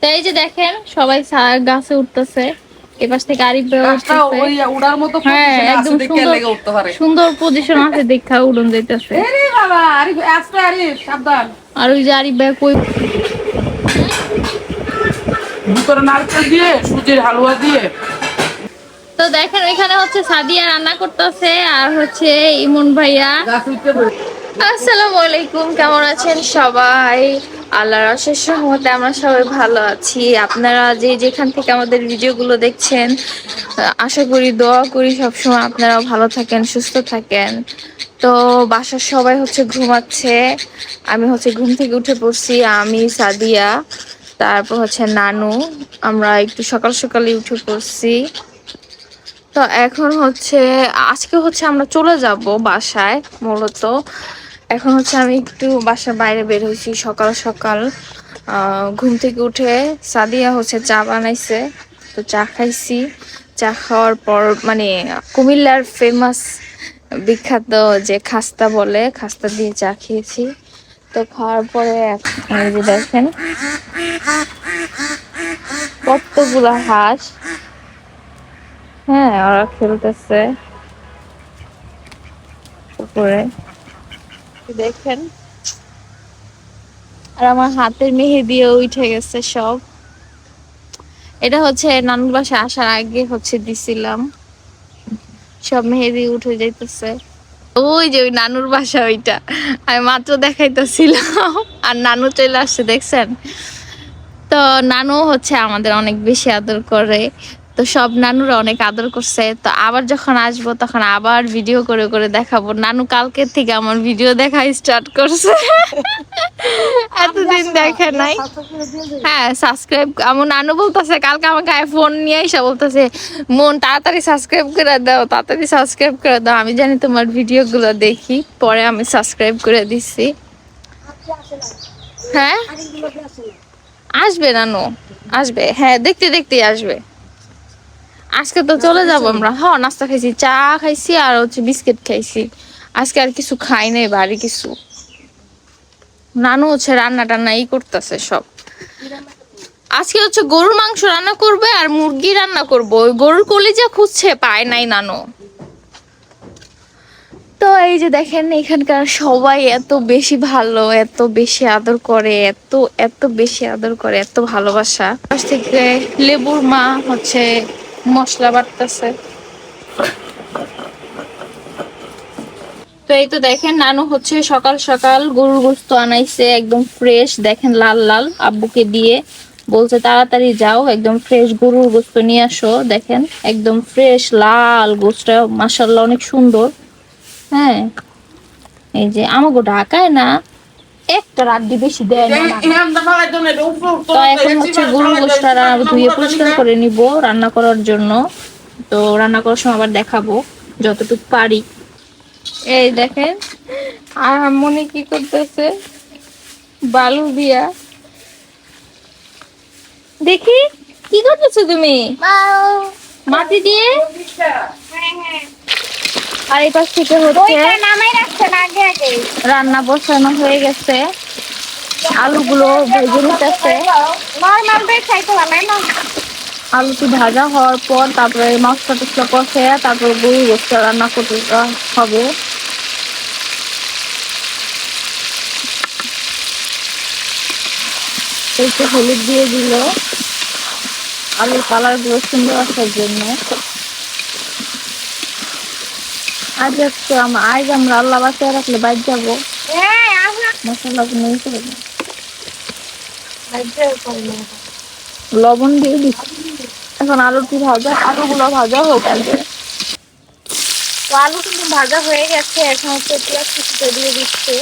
তো এই যে দেখেন সবাই গাছে উঠতেছে, এপাশ থেকে আরিফ ভাই গাছটা উঠতেছে। ওই উড়ার মতো হ্যাঁ পজিশনে আছে একদম দেখে সুন্দর লেগে উঠতে পারে। সুন্দর পজিশন আছে দেখা উড়ন যাইতেছে। আরে বাবা, আরিফ আস্তে, আরিফ সাবধান। আর ওই যে আরিফ ভাই কই ভিতরে নারকেল দিয়ে সুজির হালুয়া দিয়ে। তো দেখেন এখানে হচ্ছে সাদিয়া রান্না করতেছে আর হচ্ছে ইমন ভাইয়া। গাছ উঠতে পারে। আসসালামু আলাইকুম, কেমন আছেন সবাই? আল্লাহর অশেষ রহমতে আমরা সবাই ভালো আছি। আপনারা যে যেখান থেকে আমাদের ভিডিওগুলো দেখছেন, আশা করি দোয়া করি সবসময় আপনারা ভালো থাকেন, সুস্থ থাকেন। তো বাসার সবাই হচ্ছে ঘুমাচ্ছে, আমি হচ্ছে ঘুম থেকে উঠে পড়ছি, আমি সাদিয়া তারপর হচ্ছে নানু। আমরা একটু সকাল সকালে উঠে পড়ছি। তো এখন হচ্ছে আজকে হচ্ছে আমরা চলে যাব বাসায় মূলত। এখন হচ্ছে আমি একটু বাসার বাইরে বের হয়েছি সকাল সকাল। ঘুম থেকে উঠে সাদিয়া হচ্ছে চা বানাইছে, তো চা খাইছি। চা খাওয়ার পর মানে কুমিল্লার ফেমাস বিখ্যাত যে খাস্তা বলে, খাস্তা দিয়ে চা খেয়েছি। তো খাওয়ার পরে এখন এই যে দেখেন কতগুলা হাঁস, হ্যাঁ ওরা খেলতেছে উপরে, দেখেন। আর আমার হাতের মেহেদিও উঠে গেছে সব। এটা হচ্ছে নানুর বাসায় আসার আগে হচ্ছে দিছিলাম, সব মেহেদি উঠে যাইতেছে। ওই যে ওই নানুর বাসা, ওইটা আমি মাত্র দেখাইতেছিলাম আর নানু চলে আসছে, দেখছেন? তো নানু হচ্ছে আমাদের অনেক বেশি আদর করে, তো সব নানুরা অনেক আদর করছে। তো আবার যখন আসবো তখন আবার ভিডিও করে করে দেখাবো। নানু কালকের থেকে আমার ভিডিও দেখা স্টার্ট করছে, এতদিন দেখে নাই। হ্যাঁ সাবস্ক্রাইব, আমার নানু বলতেছে কালকে আমাকে ফোন নিয়ে এসে বলতেছে, মন তাড়াতাড়ি সাবস্ক্রাইব করে দাও, তাড়াতাড়ি সাবস্ক্রাইব করে দাও। আমি জানি তোমার ভিডিও গুলো দেখি, পরে আমি সাবস্ক্রাইব করে দিচ্ছি। হ্যাঁ আসবে নানু, আসবে, হ্যাঁ দেখতে দেখতেই আসবে। আজকে তো চলে যাবো আমরা। হ্যাঁ নাস্তা খাইছি, চা খাইছি আর হচ্ছে বিস্কিট খাইছি। আজকে আর কিছু খাই নাই বাড়ি কিছু। নানু হচ্ছে রান্না টান্না করতেছে সব। আজকে হচ্ছে গরুর মাংস রান্না করবে আর মুরগি রান্না করবো। ওই গরুর কলিজা খুঁজছে, পায় নাই নানু। তো এই যে দেখেন এখানকার সবাই এত বেশি ভালো, এত বেশি আদর করে, এত এত বেশি আদর করে, এত ভালোবাসা। পাশ থেকে লেবুর মা হচ্ছে মশলা বাটতেছে। তো এই তো দেখেন নানু হচ্ছে সকাল সকাল গরুর গোশত আনাইছে, একদম ফ্রেশ, দেখেন লাল লাল। আব্বুকে দিয়ে বলছে তাড়াতাড়ি যাও একদম ফ্রেশ গরুর গোশত নিয়ে আসো। দেখেন একদম ফ্রেশ লাল গোশতটা, মাশাআল্লাহ অনেক সুন্দর। হ্যাঁ এই যে আমাকে ঢাকায় না একটা রাড্ডি বেশি দেয় না। তো এখন হচ্ছে গরু গোশতটা ধুয়ে পরিষ্কার করে নিব রান্না করার জন্য। তো রান্না করার সময় আবার দেখাবো যতটুকু পারি। এই দেখেন আর মনে কি করতেছে, বালু দিয়া। দেখি কি করতেছো তুমি মাটি দিয়ে? আর এই পাশ থেকে হচ্ছে রান্না বসানো হয়ে গেছে, আলুগুলো ভেজে নিতেছে। আলুটি ভাজা হওয়ার পর তারপরে মশলা টসলা কষে তারপরে গরু গোশত রান্না করতে হবে। একটু হলুদ দিয়ে দিল আলুর কালার গুলো সুন্দর আসার জন্য। আজ আমরা আল্লাহ বাঁচিয়ে রাখলে বাইর যাবো, মশলা নেই করে লবণ দিয়ে দিচ্ছি। এখন আলুটি ভাজা, আলুগুলো ভাজা হোক আগে। তো আলু কিন্তু ভাজা হয়ে গেছে, এখন হচ্ছে পেঁয়াজ কুচিটা দিয়ে দিচ্ছে।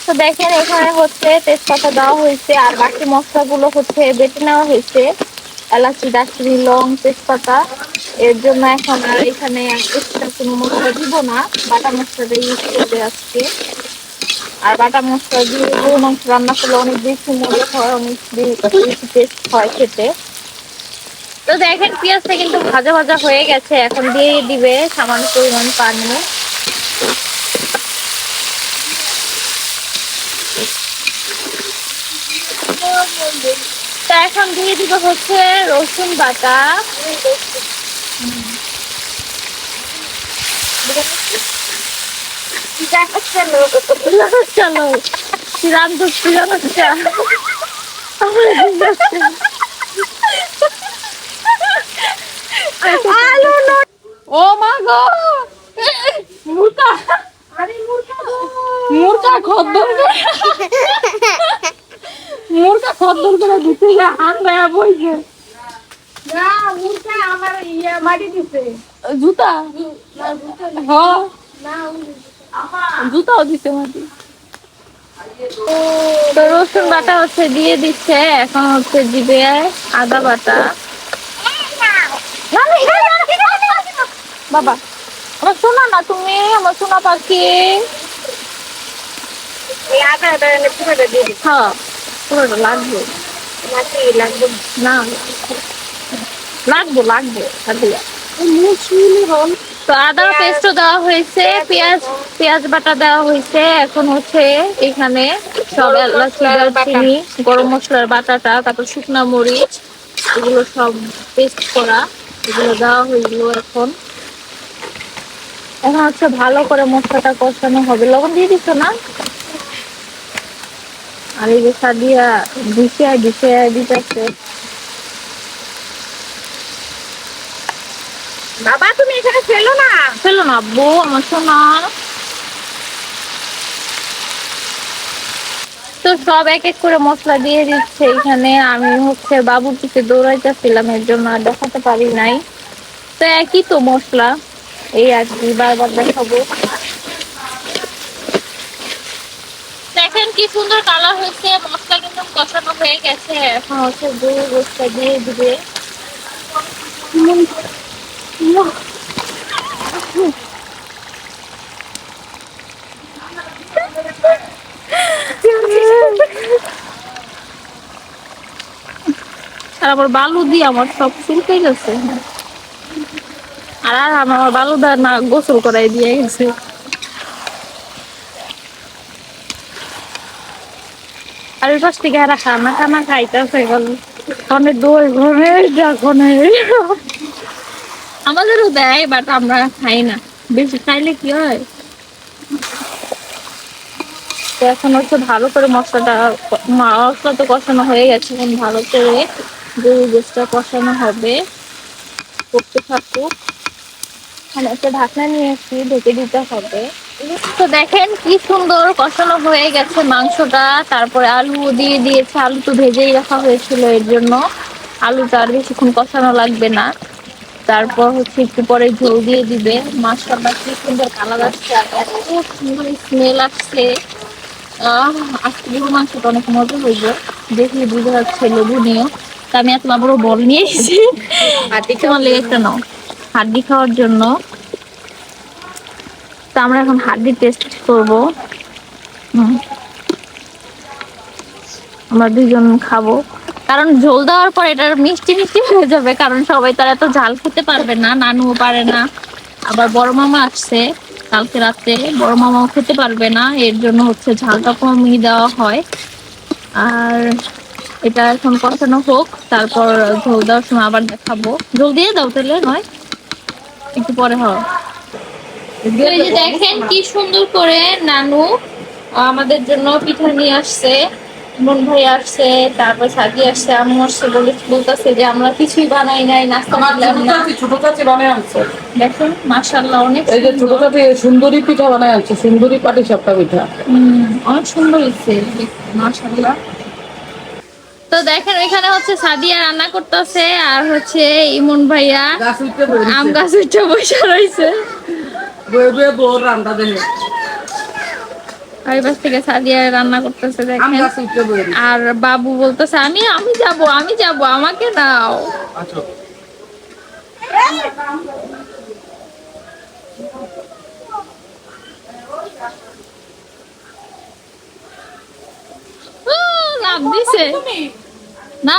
তো দেখেন এখানে হচ্ছে তেজপাতা দেওয়া হয়েছে আর বাকি মশলাগুলো হচ্ছে বেটে নেওয়া হয়েছে, এলাচি দারচিনি লং তেজপাতা। এর জন্য এখন আর এখানে এক্সট্রা কোনো মশলা দিব না, বাটা মশলাটা ইউজ করবে আজকে। আর বাটা মশলা দিয়ে গরু মাংস রান্না করলে অনেক বেশি মজা হয়, অনেক বেশি টেস্ট হয় খেতে। তো দেখেন পেঁয়াজটা কিন্তু ভাজা ভাজা হয়ে গেছে, এখন দিয়ে দিবে সামান্য পরিমাণ পানি। তো এখন দিয়ে দিব হচ্ছে রসুন বাটা। চলো রান্ধু ও মা গো মুরকা, মুরকা খদ্দর মুরকা খদ্দর করে দিতে আনবা বইছে না মুরকা আমার মাটি দিছে জুতা হ্যাঁ না জুতাও দিতে মাটি। তো রসুন বাটা হচ্ছে দিয়ে দিচ্ছে, এখন হচ্ছে দিবে আদা বাটা। বাবা আমার শোনা না, তুমি আমার শোনা পাখি। হ্যাঁ পুরোটা লাগবে না, লাগবে তো আদা পেস্টও দেওয়া হয়েছে, পেঁয়াজ পেঁয়াজ বাটা দেওয়া হয়েছে। এখন হচ্ছে এখানে সব এলাচ দারচিনি গরম মশলার বাটাটা, তারপর শুকনা মরিচ এগুলো সব পেস্ট করা, এগুলো দেওয়া হইলো। এখন এখন হচ্ছে ভালো করে মশলাটা কষানো হবে। লবণ দিয়ে দিচ্ছ না? আর এই যে সাদিয়া দিছে দিতেছে। বাবা তুমি এখানে ফেলো না আব্বু আমার সোনা। তো সব এক এক করে মশলা দিয়ে দিচ্ছে এখানে। আমি হচ্ছে বাবুর পিছে দৌড়াইতেছিলাম, এর জন্য আর দেখাতে পারি নাই। তো একই তো মশলা, এই আর কি বারবার দেখাবো। দেখেন কি সুন্দর কালার হয়েছে, মশলা কিন্তু কষানো হয়ে গেছে। এখন হচ্ছে গরু গোশটা দিয়ে দিবে। আর আবার বালু দিয়ে আমার সব চুলকে গেছে। আর আমার বালুদা না গোসল করাই দিয়ে গেছে। আর ওই পাশ থেকে এরা খানা খানা খাইতেছে, অনেক দই ঘনে যখনে আমাদেরও দেয়, বাট আমরা খাই না। বেশি খাইলে কি হয়। তো এখন হচ্ছে ভালো করে মশলা তো কষানো হয়ে গেছে। এখন ভালো করে গরু গোশটা কষানো হবে, করতে থাকুক। মানে একটা ঢাকনা নিয়ে এসে ঢেকে দিতে হবে। তো দেখেন কি সুন্দর কষানো হয়ে গেছে মাংসটা। তারপরে আলু দিয়ে দিয়েছে, আলু তো ভেজেই রাখা হয়েছিল, এর জন্য আলুটা আর বেশিক্ষণ কষানো লাগবে না। তারপর হচ্ছে একটু পরে ঝোল দিয়ে দিবে। মাশাআল্লাহ কি সুন্দর কালার আসছে, আর এত সুন্দর স্মেল আসছে। আজকে গরু মাংসটা অনেক মজা হইব, দেখলে বুঝে যাচ্ছে লোভনীয়। তা আমি এত বড় বল নিয়ে এসেছি, তোমার লেগে একটা নাও হাড্ডি খাওয়ার জন্য। তো আমরা এখন হাড্ডি টেস্ট করবো। আমরা দুজন খাবো, কারণ ঝোল দেওয়ার পর এটা মিষ্টি মিষ্টি হয়ে যাবে, কারণ সবাই তার এত ঝাল খেতে পারবে না, নানুও পারে না। আবার বড় মামা আসছে কালকে রাতে, বড় মামাও খেতে পারবে না, এর জন্য হচ্ছে ঝালটা কমিয়ে দেওয়া হয়। আর এটা এখন কষানো হোক, তারপর ঝোল দেওয়ার সময় আবার দেখাবো। ঝোল দিয়ে দাও তাহলে, হয় একটু পরে হয়। এই যে দেখেন কি সুন্দর করে নানু আমাদের জন্য পিঠা নিয়ে আসছে। মন ভাই আসছে, তারপর সাদি আসছে, আম্মু আসছে, বলতেছে যে আমরা কিছুই বানাই নাই, নাস্তা দিলাম না। ছোট চাচি বানায় আনছে, দেখেন মাশাআল্লাহ অনেক এই যে ছোট চাচি সুন্দরী পিঠা বানায় আনছে, সুন্দরী পাটিসাপটা পিঠা। অনেক সুন্দর হয়েছে মাশাআল্লাহ। তো দেখেন এখানে হচ্ছে সাদিয়া রান্না করতেছে, আর হচ্ছে ইমন ভাইয়া আম গাছ উঠে বসে রয়েছে। বউর রান্না দেখে ওই পাশ থেকে সাদিয়া রান্না করতেছে দেখেন। আর বাবু বলতেছে আমি আমি যাব আমাকে দাও। লাভ দিছে না,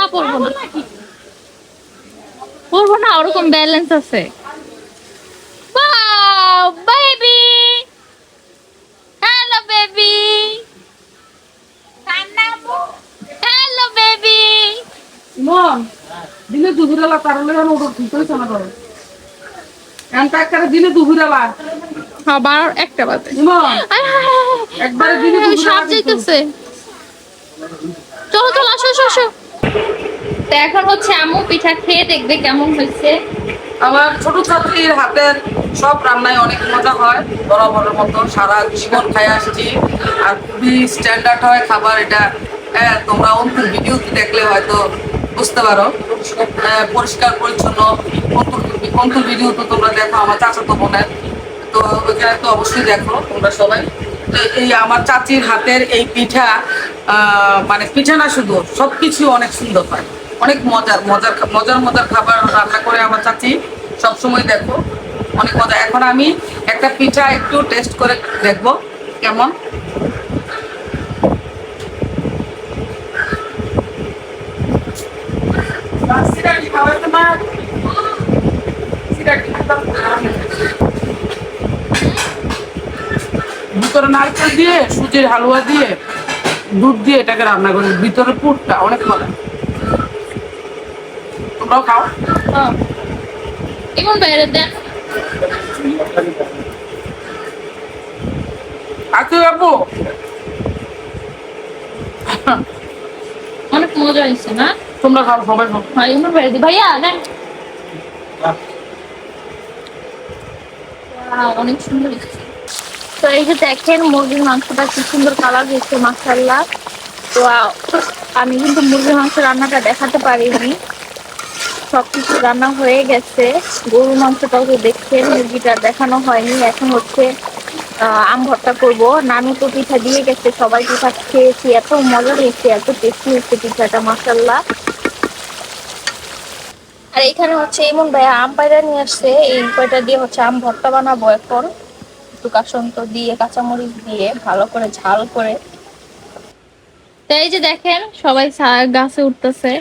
পড়বো না ওরকম ব্যালেন্স আছে। Baby hello baby, hello baby. দিনে দুপুরবেলা তারলে ওটা ঠিক হয়েছে না ধরো এমন একটা দিনে দুপুরবেলা আবার একটা বাজে ইমন আয় হায় হায় হায়। একবারে দিনে সাপ দুপুরবেলা যাইতেছে। চলো চলো আসো আসো আসো। তো এখন হচ্ছে আম্মু পিঠা খেয়ে দেখবে কেমন হয়েছে। আমার ছোট ছাত্রীর হাতের সব রান্নায় অনেক মজা হয় বরাবরের মতো সারা জীবন খাই আসছি আর খুবই স্ট্যান্ডার্ড হয় খাবার এটা। হ্যাঁ তোমরা অন্তিম ভিডিওতে দেখলে হয়তো বুঝতে পারো পরিষ্কার পরিচ্ছন্ন অন্তিম ভিডিও তো তোমরা দেখো আমার চাচাতো বোনের, তো ওইখানে তো অবশ্যই দেখো তোমরা সবাই। তো এই আমার চাচির হাতের এই পিঠা মানে পিঠা না শুধু সবকিছু অনেক সুন্দর হয়, অনেক মজার মজার মজার মজার খাবার রান্না করে আমার চাচি সবসময় দেখো অনেক মজা। এখন আমি একটা পিঠা একটু টেস্ট করে দেখবো কেমন। ভিতরে নারকেল দিয়ে সুজির হালুয়া দিয়ে দুধ দিয়ে এটাকে রান্না করি, ভিতরে পুরটা অনেক মজা। তোমরাও খাও। এখন বাইরে দেন। আজকে যাবো অনেক মজা হয়েছে না? তোমরা খাও সবাই খাও। হ্যাঁ এখন বাইরে দি ভাইয়া দেন। অনেক সুন্দর হয়েছে। তো এই যে দেখেন মুরগির মাংসটা কি সুন্দর কালার হয়েছে মাশাআল্লাহ। তো আমি কিন্তু মুরগির মাংস রান্নাটা দেখাতে পারিনি, সবকিছু রান্না হয়ে গেছে। গরুর মাংসটাও তো দেখছেন, মুরগিটা দেখানো হয়নি। এখন হচ্ছে আম ভর্তা করবো। নানু তো পিঠা দিয়ে গেছে, সবাই পিঠা খেয়েছি, এত মজা হয়েছে, এত টেস্টি হয়েছে পিঠাটা মাশাআল্লাহ। আর এখানে হচ্ছে এমন ভাইয়া আম পায়রা নিয়ে আসছে, এই কয়টা দিয়ে হচ্ছে আম ভর্তা বানাবো এখন। একটু কাসন্ত দিয়ে কাঁচামরিচ দিয়ে ভালো করে ঝাল করে। তো এই যে দেখেন সবাই গাছে উঠতেছে,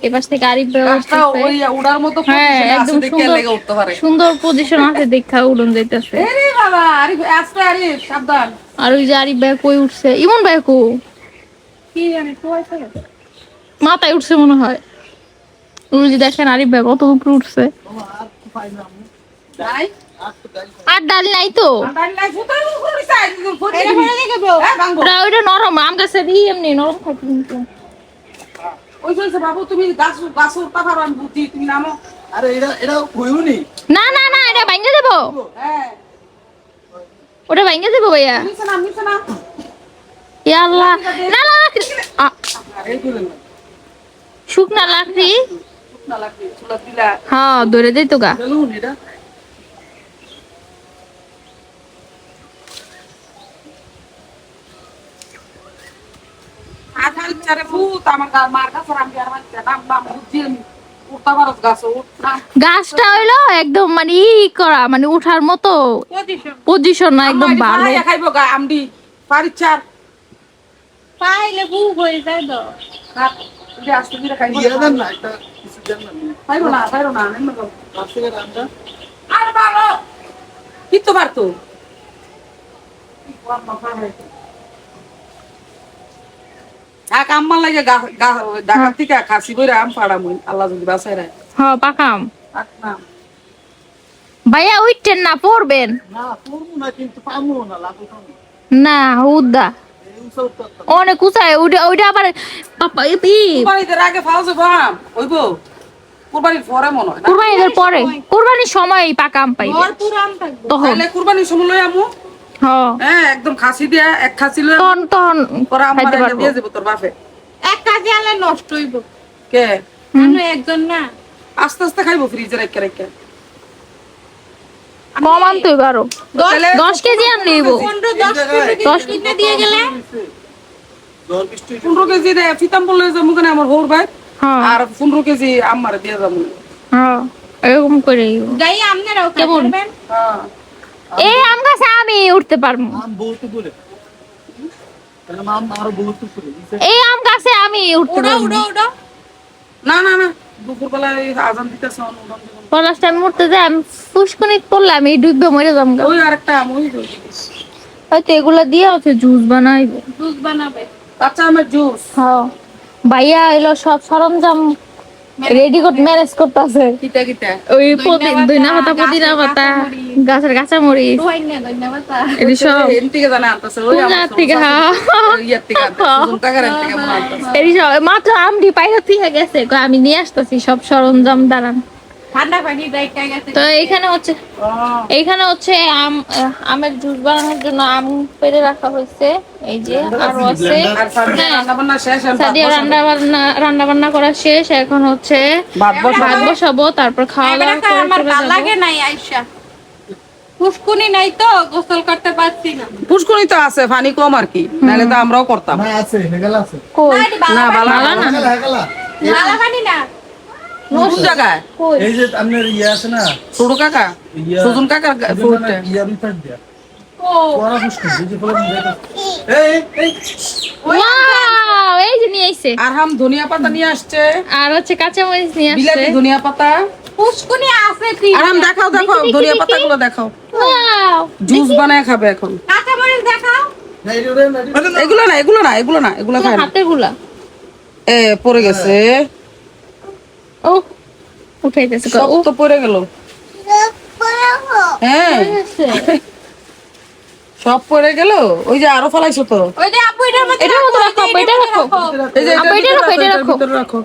এপাশ থেকে আরিফ ভাই গাছটা উঠতেছে। ওই উড়ার মতো হ্যাঁ পজিশনে আছে একদম দেখে সুন্দর লেগে উঠতে পারে। সুন্দর পজিশন আছে দেখা উড়ন যাইতেছে। আরে বাবা আরিফ আস্তে আরিফ সাবধান। আর ওই যে আরিফ ভাই কই উঠছে, ইমন ভাই কো কি জানি কোয়াইছে মাথায় উঠছে মনে হয়। ওই যে দেখেন আরিফ ভাই কত উপরে উঠছে। নাই আর ডাল নাই তো, আন্দাজ নাই ফুটার উপরে সাইড ফুটে এটা পড়ে যাবে হ্যাঁ ভাঙবো। ওইটা নরম, আম গাছের এমনি নরম থাকে কিন্তু। ওই জন্য বাবু তুমি গাছ গাছ উঠতে পারো আমি বুঝি তুমি নামো। আরে এটা এটা হইউনি না না না এটা ভাঙে দেবো, হ্যাঁ ওটা ভাঙে দেবো ভাইয়া। নিচে না ইয়া আল্লাহ, না না আরে কইলেন না শুকনা লাকড়ি। না লাগবে চুলা দিলা হ্যাঁ ধরে দেই তো গা। চলুন এটা আধার চারে ফুট আমার মার কাছে আমি আর মানতে নাম নাম বুঝি আমি উঠতে পারো গাছে উঠ না গাছটা হইলো একদম মানে করা মানে উঠার মতো পজিশন না, একদম ভালো। খাইবো গা আমডি পারি চার পাইলে বু হয়ে যায় তো। না যে আস্তে ধীরে খাইবো ইয়া দেন না এটা কিছু দেন না খাইবো না নেন না কাছে রান্না আরে বাবা কি তো পারতো এক আম্মা লাগে ঢাকা থেকে খাসি বইরা আম পাড়ামুই আল্লাহ যদি বাঁচাই রায় হ্যাঁ পাকাম না ভাইয়া উঠছেন না পড়বেন না পড়বো না কিন্তু পামু না লাগু পামু না উদ্দা এই উসাল তো অনেক উঁচায় ওইটা ওইটা আবার পাপা কুরবানিদের আগে ফাও যাবো আম হইবো কুরবানির পরে মনে হয় না কুরবানিদের পরে, কুরবানির সময় পাকাম পাইবে তখন। তাহলে কুরবানির সময় লই আমু হ্যাঁ একদম খাসি দিয়া এক খাসি লই তখন তখন পরে আম খাইতে বানাইলে পারবো। দিয়ে দেব তোর বাপে এক কাজে আলে নষ্ট হইব কে আমি একজন না আস্তে আস্তে খাইবো ফ্রিজে রেখে রেখে কম আনতে হইব আরো, 10 কেজি আনলে হইব। 15-10 কিনে দিয়ে গেলে ঝড় বৃষ্টি 15 কেজি রে ফিতাম বললে যে মুখে আমার হোর ভাই হ্যাঁ আর 15 কেজি আম্মারে দিয়ে যাবো হ্যাঁ এরকম করে যাই আপনারাও কেমন? খাবেন হ্যাঁ এই আম গাছে আমি উঠতে পারবো, আম বহুত করে তাহলে আম আর বহুত করে এই আম গাছে আমি উঠতে উড়ো পারবো। উড়ো উড়ো না না না দুপুরবেলা আজান দিতেছে উড়ান দিব পলাশ টাইম উঠতে যাই আমি পুষ্কুনিত পড়লে আমি ডুববে মরে যাম গা। ওই আরেকটা আম ওই তো। হয়তো এগুলা দিয়ে হচ্ছে জুস বানাইবে। দুধ বানাবে কাঁচা আমের জুস হ্যাঁ ভাইয়া এলো সব সরঞ্জাম রেডি করতে ম্যানেজ করতেছে কিতা কিতা ওই ধন্যবাদ, পুদিনা পাতা গাছের গাছের কাঁচা মরিচ ধন্যবাদ। এটি সব এর থেকে জানা আনতেছে ওই কোন আমার জায়গা থেকে? ইয়ার থেকে আনতেছে সুজন কাকার এর থেকে মনে আনতেছে এটি সব মাত্র আমডি পাইতে থেকে গেছে কই আমি নিয়ে আসতেছি সব সরঞ্জাম দাঁড়ান। ঠান্ডা পানি দেখা গেছে। তো এইখানে হচ্ছে আমের জুস বানানোর জন্য আম পেড়ে রাখা হয়েছে এই যে আরো আছে। আর সাদিয়া হ্যাঁ, রান্না বান্না শেষ এখন সাদিয়া রান্না বান্না করা শেষ এখন হচ্ছে ভাত বসাবো। ভাত বসাবো তারপর খাওয়া এবারে দাওয়া তো করে আমার চলে ভালো যাবো। লাগে নাই আইসা। পুষ্কুনি নাই তো গোসল করতে পারছি না। পুষ্করণী তো আছে পানি কম আর কি নাহলে তো আমরাও করতাম না আছে হেগেল আছে কই? না, এটি বালা না, পানি বালা বালা না। হেগেলা হেগেলা বালা পানি না। কোন জায়গায় কই? এই যে আপনার ইয়ে আছে না ছোট কাকা ইয়া সুজন কাকার ফুটটা ইয়া বিতার দিয়া ও পড়া পুষ্কুল এই যে বলে এই এই ওয়াও, এই যে নিয়ে আইছে আর হাম ধনিয়া পাতা নিয়ে আসছে আর হচ্ছে কাঁচা মরিচ নিয়ে আসছে। বিলাতি ধনিয়া পাতা পুষ্কুনি আছে ঠিক। আর হাম দেখাও দেখাও ধনিয়া পাতা গুলো দেখাও ওয়াও, জুস বানায় খাবে এখন কাঁচা মরিচ দেখাও। নাই রে নাই এগুলো না এগুলো না এগুলো না এগুলো খায় না হাতের গুলা এ পড়ে গেছে ও উঠাইতেছে সব ও তো পড়ে গেল হ্যাঁ সব পড়ে গেল ওই যে আরো ফলাইছো তো ওই যে আপু এটার মধ্যে এটার মধ্যে রাখো, আপু, এটা রাখো। এই যে আপু, এটা রাখো, এটা এটার রাখো। ভিতরে রাখো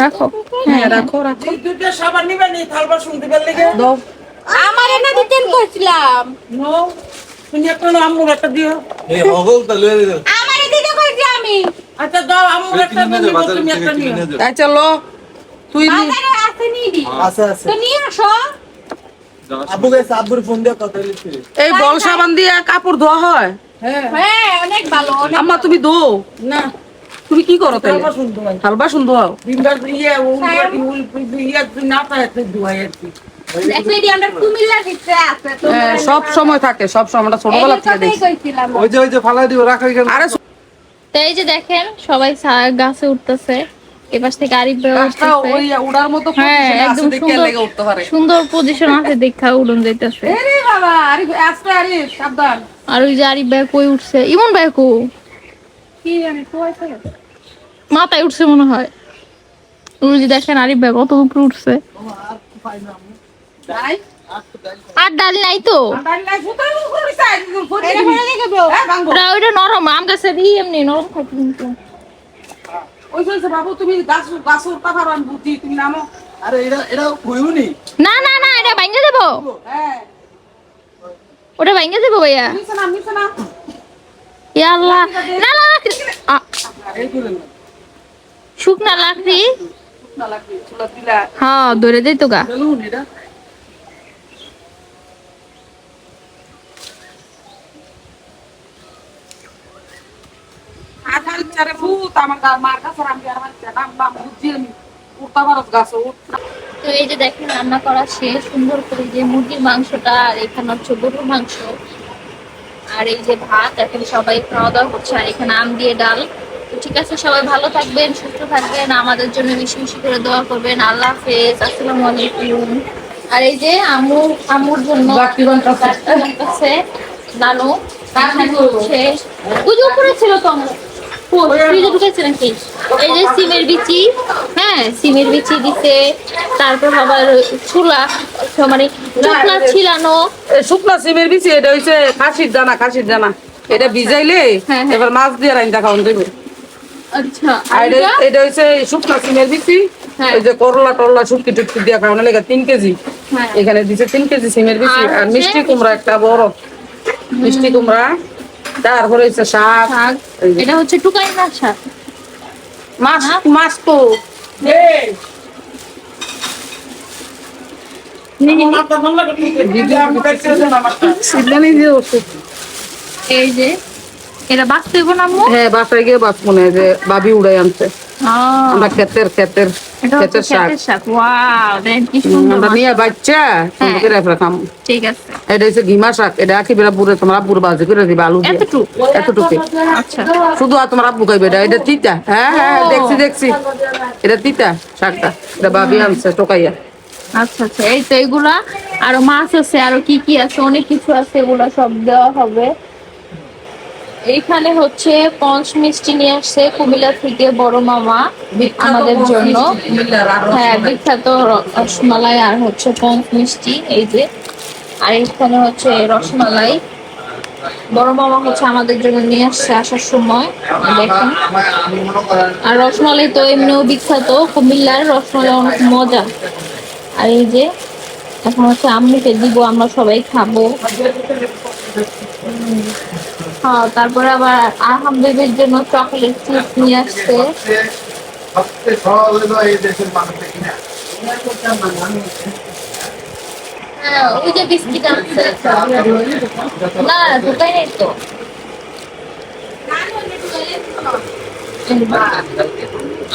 রাখো হ্যাঁ রাখো রাখো দুইটা সাবান নিবে নি থালবা শুনতে পারলে গে দাও আমার এনে দিতেন কইছিলাম। নো তুমি একটা না আম্মুর একটা দিও এই হগল তা লয়ে দিও আমার দিতে কইছি আমি। আচ্ছা দাও আম্মুর একটা নিও তুমি একটা নিও তাই চলো তুই নি বাজারে আছে নিডি। আছে আছে তো নিয়ে আসো। আব্বু গাইছে আব্বুর ফোন দিয়া কথা বলছি এই বল সাবান দিয়ে কাপড় ধোয়া হয় হ্যাঁ অনেক ভালো অনেক আম্মা তুমি ধো না তুমি কি করো তাই শুনতো ভাই হালবা সুন্দর হও দিনদার ইয়ে ইয়ে না পায় তো দুয়াই আর কি দেখলি আমরা কুমিল্লার ভিতরে আছে তো সব সময় থাকে সব সময় আমরা ছোটবেলা থেকে দেখি কইছিলাম। ওই যে ফালাই দিব রাখা এখানে আরে তো এই যে দেখেন সবাই গাছে উঠতেছে এপাশ থেকে আরিফ ভাই গাছটা উঠতেছে। ওই উড়ার মতো হ্যাঁ position এ আছে একদম দেখে সুন্দর লেগে উঠতে পারে সুন্দর পজিশন আছে দেখা উড়ন যাইতেছে। আরে বাবা আরে আস্তে আরে সাবধান আর ওই যে আরিফ ভাই কই উঠছে ইমন ভাই কো কি জানি কই থেকে মাথায় উঠছে মনে হয়। ওই যে দেখেন আরিফ ভাই কত উপরে উঠছে যাই আর ডাল নাই তো আন্দাজ নাই ফুটাই করে চাই ফুটাই এটা বলে দেখে বউ ভাঙবো ওটা নরম আম গাছের এমনি নরম থাকে কিন্তু। ওই চলছে বাবু তুমি গাছ উঠতে পারো আমি বুঝি তুমি নামো আরে এটা হইউনি না না না এটা ভাঙে দেবো হ্যাঁ ওটা ভাঙে দেবো ভাইয়া নিচে না ইয়া আল্লাহ না না এই করে না শুকনা লাকড়ি না লাগবে চুলা দিলা হ্যাঁ ধরে দেই তো গা বেলুন এটা আধার চারে ফুট আমার মার কাছে আমি আর নাম নাম বুঝি আমি উঠতে পারো গাছ উঠতে তো এই যে দেখেন রান্না করা শেষ সুন্দর করে যে মুরগির মাংসটা আর এখানে হচ্ছে গরুর মাংস আর এই যে ভাত এখন সবাই খাওয়া দাওয়া করছে আর এখানে আম দিয়ে ডাল। তো ঠিক আছে সবাই ভালো থাকবেন সুস্থ থাকবেন আমাদের জন্য বেশি বেশি করে দোয়া করবেন। আল্লাহ হাফেজ আসসালামু আলাইকুম। আর এই যে আম্মুর জন্য বাকি বানতাছে। বানতাছে নানু এখানে হচ্ছে ওই যে উপরে ছিল তো আমার ফ্রিজে ঢুকেছে নাকি এই যে সিমের বিচি হ্যাঁ সিমের বিচি দিছে তারপর আবার ছোলা মানে শুকনা ছিলানো শুকনা সিমের বিচি এটা হইছে খাসির দানা এটা ভিজাইলে হ্যাঁ, হ্যাঁ। এবার মাছ দিয়ে রাইন্দা খাওয়ান দেবে আচ্ছা আর এটা হইছে শুকনা সিমের বিচি হ্যাঁ। ওই যে করলা টরলা শুটকি টুটকি দিয়ে খাওয়ানো লেগে 3 কেজি হ্যাঁ। এখানে দিছে 3 কেজি সিমের বিচি আর আর হচ্ছে- মিষ্টি কুমড়া একটা বড় মিষ্টি কুমড়া তারপরে হইছে শাক শাক এই যে এটা হচ্ছে টুকাই না শাক মাছ মাছ তো সিদ্ধানি দিয়ে ওষুধ এই যে এটা বাঁচতে হইব না আম্মু? হ্যাঁ বাসায় গিয়ে বাস মনে হয় যে বাবি উড়াই আনছে আমরা ক্ষেতের এটা হচ্ছে শাক ক্ষেতের শাক ওয়াও দেখেন কি সুন্দর আমরা নিয়ে বাচ্চা সুন্দর করে রাখা খাম ঠিক আছে এটা হচ্ছে ঘিমা শাক এটা কি বেলা পুরে তোমার আব্বুর বাজি করে দিবে আলু দিয়ে এতটুকু আচ্ছা শুধু আর তোমার আব্বু খাইবে এটা তিতা হ্যাঁ হ্যাঁ দেখছি এটা তিতা শাকটা এটা বাবি আনছে টোকাইয়া আচ্ছা আচ্ছা এই তো এগুলা আরো মাছ আছে আরো কি কি আছে অনেক কিছু আছে এগুলা সব দেওয়া হবে এইখানে হচ্ছে পঞ্চ মিষ্টি নিয়ে আসছে কুমিল্লা থেকে বড় মামা বিখ্যাত আমাদের পঞ্চ জন্য। মিষ্টি কুমিল্লার আর হ্যাঁ, রসমালাই। বিখ্যাত রসমালাই আর হচ্ছে পঞ্চ মিষ্টি এই যে। আর এখানে হচ্ছে রসমালাই বড় মামা হচ্ছে আমাদের জন্য নিয়ে আসছে আসার সময়, দেখুন। আর রসমালাই তো এমনিও বিখ্যাত, কুমিল্লার রসমালাই অনেক মজা। আর এই যে এখন হচ্ছে আম্মুকে দিব, আমরা সবাই খাবো। হ্যাঁ, তারপরে আবার আরহাম বেবির জন্য চকলেট চিপস নিয়ে আসছে। সবচেয়ে সহজ হলো এই দেশের মানুষের কিনা। হ্যাঁ, ওই যে বিস্কিট আনছে। না ঢুকাই নাই তো।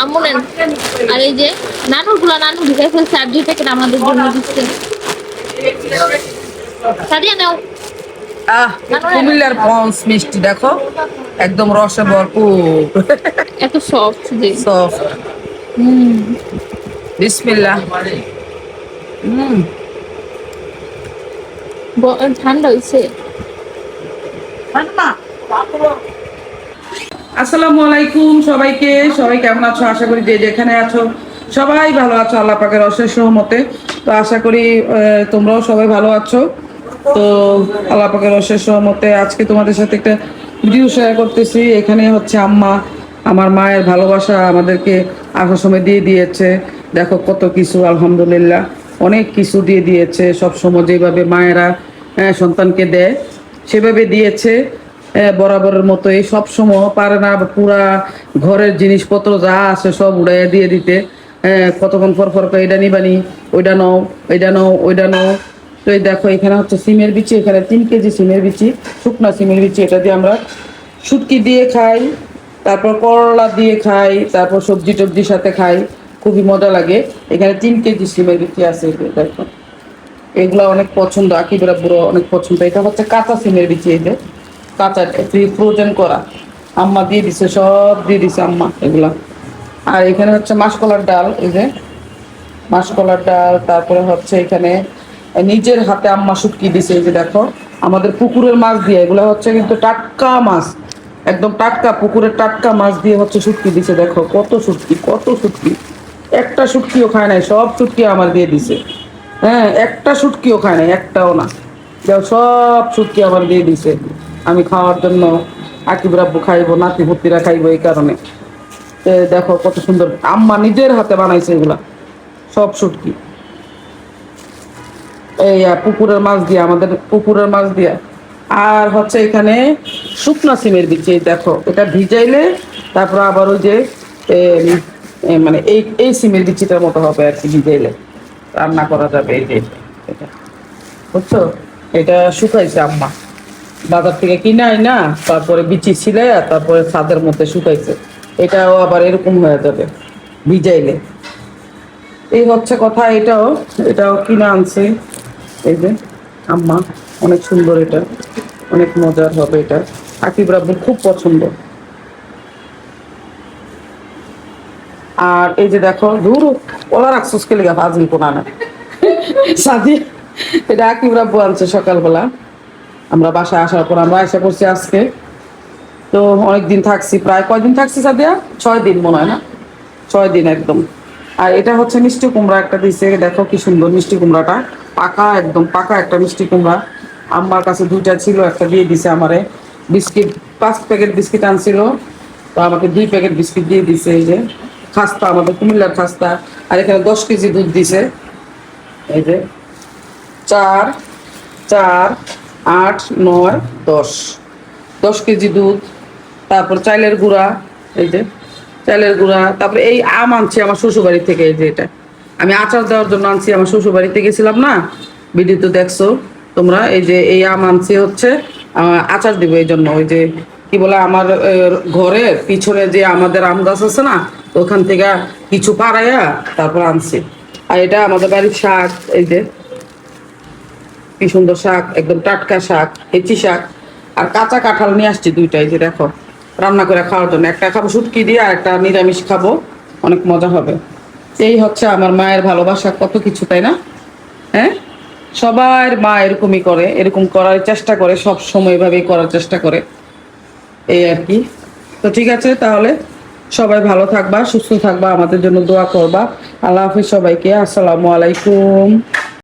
আম্মু নেন। আর এই যে নানুর গুলা নানু ঢুকাই ফেলছে, আর 2 প্যাকেট আমাদের জন্য দিচ্ছে। সাদিয়া নাও। কুমিল্লার পঞ্চ মিষ্টি দেখো, একদম রসে ভরপুর, এত সফট যে। সফট। বিসমিল্লাহ। ঠান্ডা হয়েছে। আসসালামু আলাইকুম সবাইকে, সবাই কেমন আছো? আশা করি যে যেখানে আছো সবাই ভালো আছো আল্লাহ পাকের অশেষ রহমতে। তো আশা করি তোমরাও সবাই ভালো আছো। তো আল্লাহ পাকের অশেষ রহমতে আজকে তোমাদের সাথে একটা ভিডিও শেয়ার করতেছি। এখানে হচ্ছে আম্মা, আমার মায়ের ভালোবাসা আমাদেরকে আসার সময় দিয়ে দিয়েছে। দেখো কত কিছু, আলহামদুলিল্লাহ অনেক কিছু দিয়ে দিয়েছে। সব সময় যেভাবে মায়েরা সন্তানকে দেয় সেভাবে দিয়েছে। বরাবরের মতো এই সব সময় পারে না পুরা ঘরের জিনিসপত্র যা আছে সব উড়াইয়া দিয়ে দিতে। কতক্ষণ পর পর করে এটা নিবানি, ওইটা নাও, ওইটা নাও, ওইটা নাও। তো এই দেখো এখানে হচ্ছে সিমের বিচি, এখানে 3 কেজি সিমের বিচি, শুকনা সিমের বিচি। এটা দিয়ে আমরা শুটকি দিয়ে খাই, তারপর করলা দিয়ে খাই, তারপর সবজি টবজির সাথে খাই, খুবই মজা লাগে। এখানে 3 কেজি সিমের বিচি আছে, দেখো এগুলা অনেক পছন্দ, আকিবেরা বুড়ো অনেক পছন্দ। এটা হচ্ছে কাঁচা সিমের বিচি, এই যে কাঁচা ফ্রোজেন করা, আম্মা দিয়ে দিছে, সব দিয়ে দিছে আম্মা এগুলা। আর এখানে হচ্ছে মাসকলার ডাল, এই যে মাসকলার ডাল। তারপরে হচ্ছে এখানে নিজের হাতে আম্মা শুটকি দিছে, এই যে দেখো আমাদের পুকুরের মাছ দিয়ে, এগুলো হচ্ছে কিন্তু টাটকা মাছ, একদম টাটকা পুকুরের টাটকা মাছ দিয়ে হচ্ছে শুটকি দিছে। দেখো কত শুটকি, কত শুটকি, একটা শুটকিও খায় নাই, সব শুটকি আমার দিয়ে দিছে। হ্যাঁ, একটা শুটকিও খায় নাই, একটাও না, সব শুটকি আমার দিয়ে দিছে আমি খাওয়ার জন্য। আকিব রাব্বু খাইবো, নাতি ভর্তিরা খাইবো, এই কারণে। দেখো কত সুন্দর, আম্মা নিজের হাতে বানাইছে এগুলা সব শুটকি। এই পুকুরের মাছ দিয়া, আমাদের পুকুরের মাছ দিয়া। আর হচ্ছে এখানে শুকনা সিমের বিচি, দেখো এটা ভিজাইলে তারপর আবার ওই যে মানে এই সিমের বিচিটার মতো হবে আর কি, ভিজাইলে রান্না করা যাবে। এই যে এটা বুঝছো, এটা শুকাইছে আম্মা বাজার থেকে কিনে আই না, তারপরে বিচি ছিলে আর তারপরে ছাদের মধ্যে শুকাইছে। এটাও আবার এরকম হয়ে যাবে ভিজাইলে। এই হচ্ছে কথা। এটাও এটাও কিনে আনছে এই যে আম্মা, অনেক সুন্দর, এটা অনেক মজার হবে। এটা আকিব রাব্বুর খুব পছন্দ। আর এই যে দেখো দূর ওলা রাখছস কে লিগা ফাজিল কোনা না সাদি, এটা আকিব রাব্বু আনছে সকালবেলা। আমরা বাসায় আসার পর আমরা এসে করছি আজকে। তো অনেকদিন থাকছি, প্রায় কয়দিন থাকছি সাদিয়া, 6 দিন মনে হয় না, 6 দিন একদম। আর এটা হচ্ছে মিষ্টি কুমড়া একটা দিছে, দেখো কি সুন্দর মিষ্টি কুমড়াটা, পাকা একদম পাকা একটা মিষ্টি কুমড়া। আম্মার কাছে 2টা ছিল, একটা দিয়ে দিছে আমারে। বিস্কিট 5 প্যাকেট বিস্কিট আনছিল, তো আমাকে 2 প্যাকেট বিস্কিট দিয়ে দিছে। এই যে খাস্তা, আমাদের কুমিল্লার খাস্তা। আর এখানে 10 কেজি দুধ দিছে, এই যে 4 4 8 9 10 কেজি দুধ। তারপর চাইলের গুঁড়া, এই যে চাইলের গুঁড়া। তারপরে এই আম আনছি আমার শ্বশুরবাড়ি থেকে, এই যে এটা আমি আচার দেওয়ার জন্য আনছি, আমার শ্বশুরবাড়িতে গেছিলাম না, ভিডিও তো দেখছো তোমরা। এই যে এই আম আনছি হচ্ছে আচার দিব এই জন্য। ওই যে কি বলে আমার ঘরের পিছনে যে আমাদের আম গাছ আছে না, ওখান থেকে কিছু পাড়াইয়া তারপর আনছি। আর এটা আমাদের বাড়ির শাক, এই যে কি সুন্দর শাক, একদম টাটকা শাক, হেঁচি শাক। আর কাঁচা কাঁঠাল নিয়ে আসছি 2টাই, যে দেখো রান্না করে খাওয়ার জন্য। একটা খাবো শুটকি দিয়ে আর একটা নিরামিষ খাবো, অনেক মজা হবে। এই হচ্ছে আমার মায়ের ভালোবাসা, কত কিছু, তাই না? হ্যাঁ, সবার মা এরকমই করে, এরকম করার চেষ্টা করে, সব সময় এভাবেই করার চেষ্টা করে। এই আর কি। তো ঠিক আছে, তাহলে সবাই ভালো থাকবা, সুস্থ থাকবা, আমাদের জন্য দোয়া করবা। আল্লাহ হাফিজ সবাইকে। আসসালামু আলাইকুম।